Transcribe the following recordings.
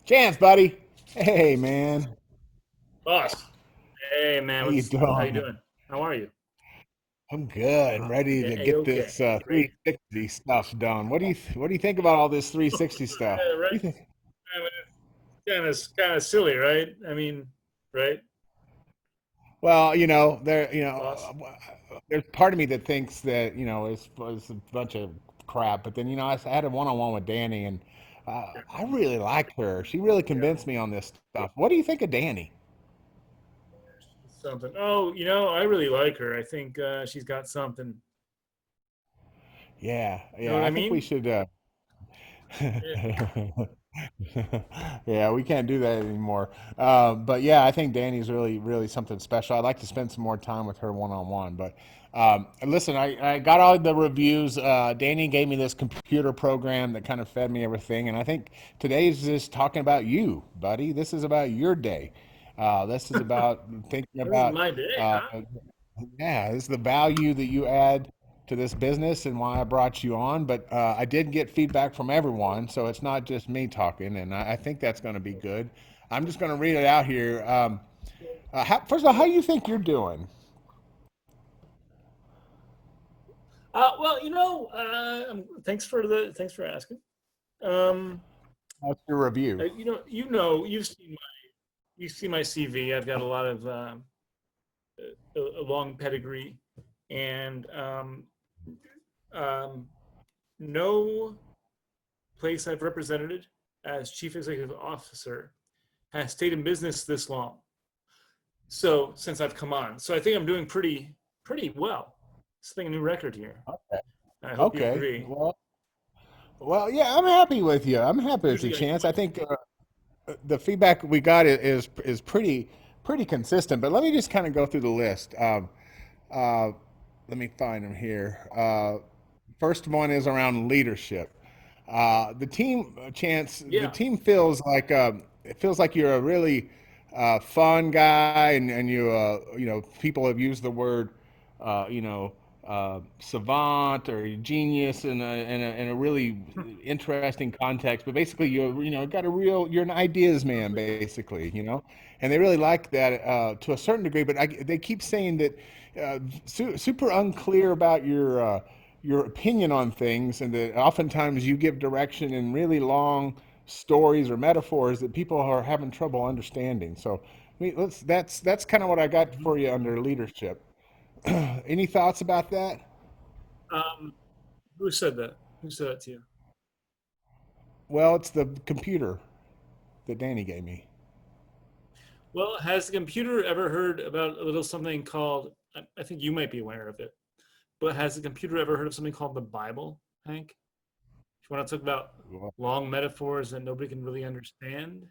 Chance, buddy. Hey, man. Boss. Hey How man, you how you doing? doing? How are you? I'm good. Ready to Yeah, get okay. this Great. 360 stuff done. What do you think about all this 360 stuff? Yeah, What do right. you think? I mean, it's kind of silly, right? I mean, right, Well, boss? there's part of me that thinks that it's a bunch of crap. But then I had a one-on-one with Danny, and Yeah, I really like her. She really yeah. convinced me on this stuff. What do you think of Danny? Something. Oh, I really like her. I think she's got something. Yeah, You know yeah. what I I think we mean? should. Yeah. Yeah, we can't do that anymore. But yeah, I think Danny's really, really something special. I'd like to spend some more time with her one on one. But listen, I got all the reviews. Danny gave me this computer program that kind of fed me everything. And I think today's just talking about you, buddy. This is about your day. This is about thinking This is about my day, uh, huh? yeah, this is the value that you add to this business and why I brought you on. But I did get feedback from everyone, so it's not just me talking, and I think that's going to be good. I'm just going to read it out here. First of all, how do you think you're doing? Well, thanks for asking. Um, What's your review? you've seen my CV. I've got a lot of a long pedigree, and um, no place I've represented as chief executive officer has stayed in business this long. So since I've come on, so I think I'm doing pretty well. Setting a new record here. Okay. I hope you Okay. agree. Well, yeah, I'm happy with you. I'm happy with you, Usually, Chance. I think the feedback we got is pretty consistent. But let me just kind of go through the list. Uh, Let me find them here. First one is around leadership. The team, Chance, the yeah, team feels like it feels like you're a really fun guy, and people have used the word, savant or genius in a really interesting context. But basically, you're an ideas man, basically, and they really like that to a certain degree. But they keep saying that super unclear about your opinion on things, and that oftentimes you give direction in really long stories or metaphors that people are having trouble understanding. So, that's kind of what I got Mhm. for you under leadership. Any thoughts about that? Um, who said that? Who said that to you? Well, it's the computer that Danny gave me. Well, has the computer ever heard about a little something called? I think you might be aware of it, but has the computer ever heard of something called the Bible, Hank? If you want to talk about Well, long metaphors that nobody can really understand,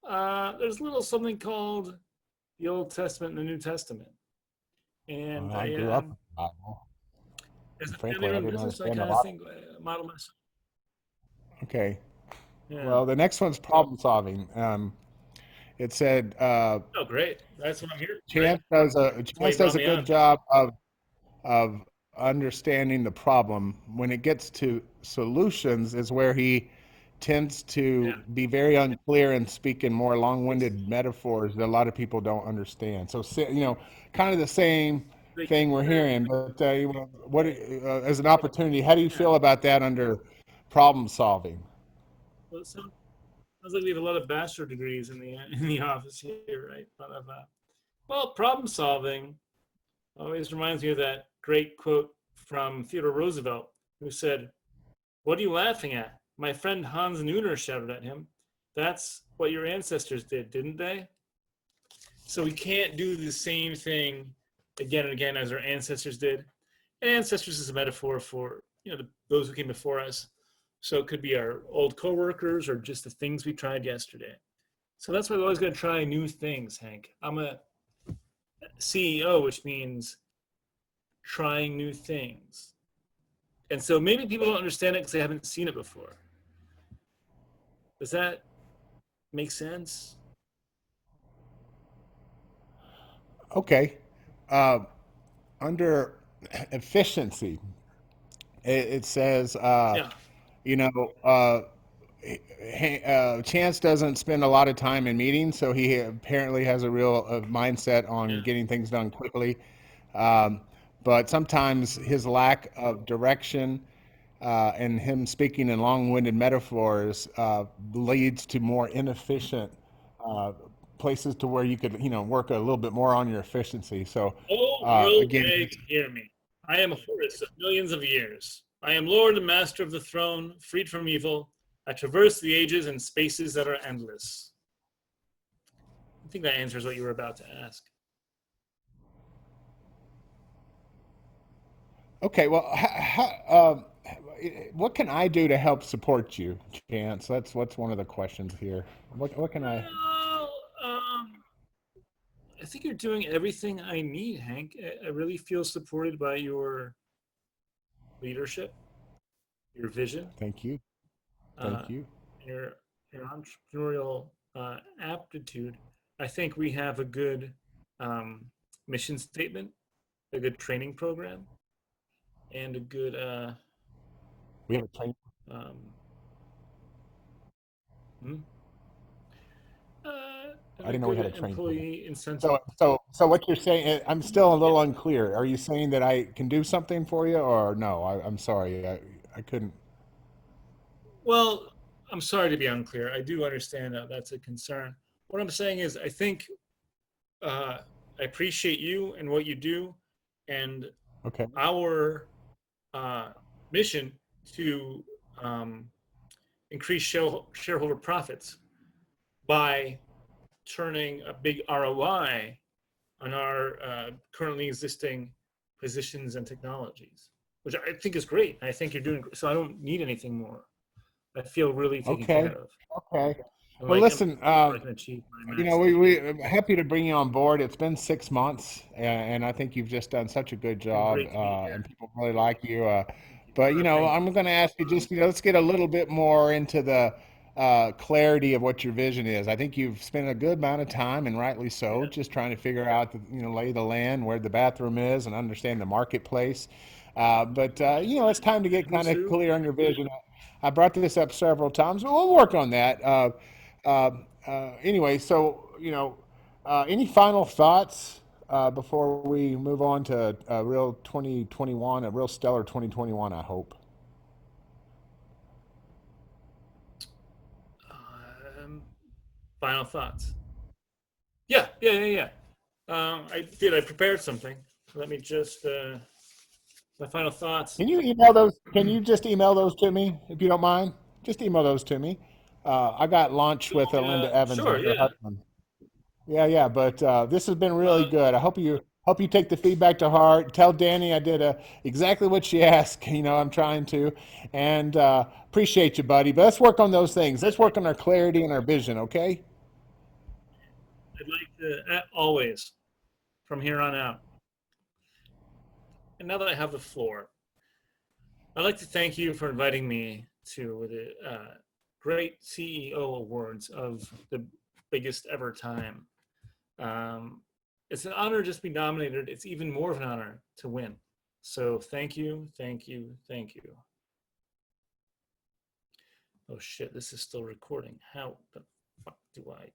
there's a little something called the Old Testament and the New Testament. And I I, grew up with the Bible, as and a frankly, I family-run didn't business, I understand a kind of lot. think model myself. Okay. Yeah. Well, the next one's problem solving. It said Oh, great. That's what I'm here for, right? That's why Chance you does brought a me good on. job of understanding the problem. When it gets to solutions, is where he tends Yeah. to be very unclear and speak in more long-winded metaphors that a lot of people don't understand. So, kind of the same They, thing we're hearing. But as an opportunity, how do you yeah. feel about that under problem solving? Well, sounds like we have a lot of bachelor degrees in the office here, right? Well, problem solving always reminds me of that great quote from Theodore Roosevelt, who said, "What are you laughing at?" My friend Hans Neuner shouted at him. That's what your ancestors did, didn't they? So we can't do the same thing again and again as our ancestors did. And ancestors is a metaphor for those who came before us. So it could be our old coworkers or just the things we tried yesterday. So that's why we're always going to try new things, Hank. I'm a CEO, which means trying new things. And so maybe people don't understand it because they haven't seen it before. Does that make sense? Okay. Uh, Under efficiency, it says, Yeah. you know, uh, Chance doesn't spend a lot of time in meetings, so he apparently has a real mindset on Yeah. getting things done quickly. Um, but sometimes his lack of direction and him speaking in long-winded metaphors leads to more inefficient uh, places to where you could, work a little bit more on your efficiency. So, Oh, again, beg, hear me. I am a Horus of millions of years. I am Lord and Master of the throne, freed from evil. I traverse the ages and spaces that are endless. I think that answers what you were about to ask. okay. Well, what can I do to help support you, Chance? That's what's one of the questions here. What can I? Well, I think you're doing everything I need, Hank. I really feel supported by your leadership, your vision, Thank you. uh, Thank you. your your entrepreneurial aptitude. I think we have a good um, mission statement, a good training program, and a good We have a train. um, hmm, and I a didn't know we good had a train program. employee incentive. So what you're saying, I'm still a Yeah. little unclear. Are you saying that I can do something for you, or no? I'm sorry, I couldn't. Well, I'm sorry to be unclear. I do understand that that's a concern. What I'm saying is, I think I appreciate you and what you do, and Okay. our uh, mission to um, increase shareholder profits by turning a big ROI on our currently existing positions and technologies, which I think is great. I think you're doing so. I don't need anything more. I feel really taken care Okay. of, Okay. and Well, like I'm listen. sure I can achieve my We maximum. I'm happy to bring you on board. It's been 6 months, and I think you've just done such a good It's been job, great to be and here. people really like you. Thank you. But Thank you. I'm going to ask you just let's get a little bit more into the clarity of what your vision is. I think you've spent a good amount of time, and rightly so, Yeah, just trying to figure out the lay of the land, where the bathroom is, and understand the marketplace. But it's time to get kind who's of who? clear on your vision. I brought this up several times. We'll work on that. Anyway, so any final thoughts before we move on to a real 2021, a real stellar 2021? I hope. Um, Final thoughts. Yeah. I did. I prepared something. Let me just my final thoughts. Can you email those? Can you just email those to me if you don't mind? Just email those to me. I got lunch with Linda Evans Sure. and her Yeah. husband. Yeah, yeah, but this has been really Uh, good. I hope you take the feedback to heart. Tell Danny I did exactly what she asked. I'm trying to, and appreciate you, buddy. But let's work on those things. Let's work on our clarity and our vision. Okay? I'd like to always from here on out. And now that I have the floor, I'd like to thank you for inviting me to the great CEO awards of the biggest ever time. Um, it's an honor just to be nominated. It's even more of an honor to win. So thank you, thank you, thank you. Oh shit, this is still recording. How the fuck do I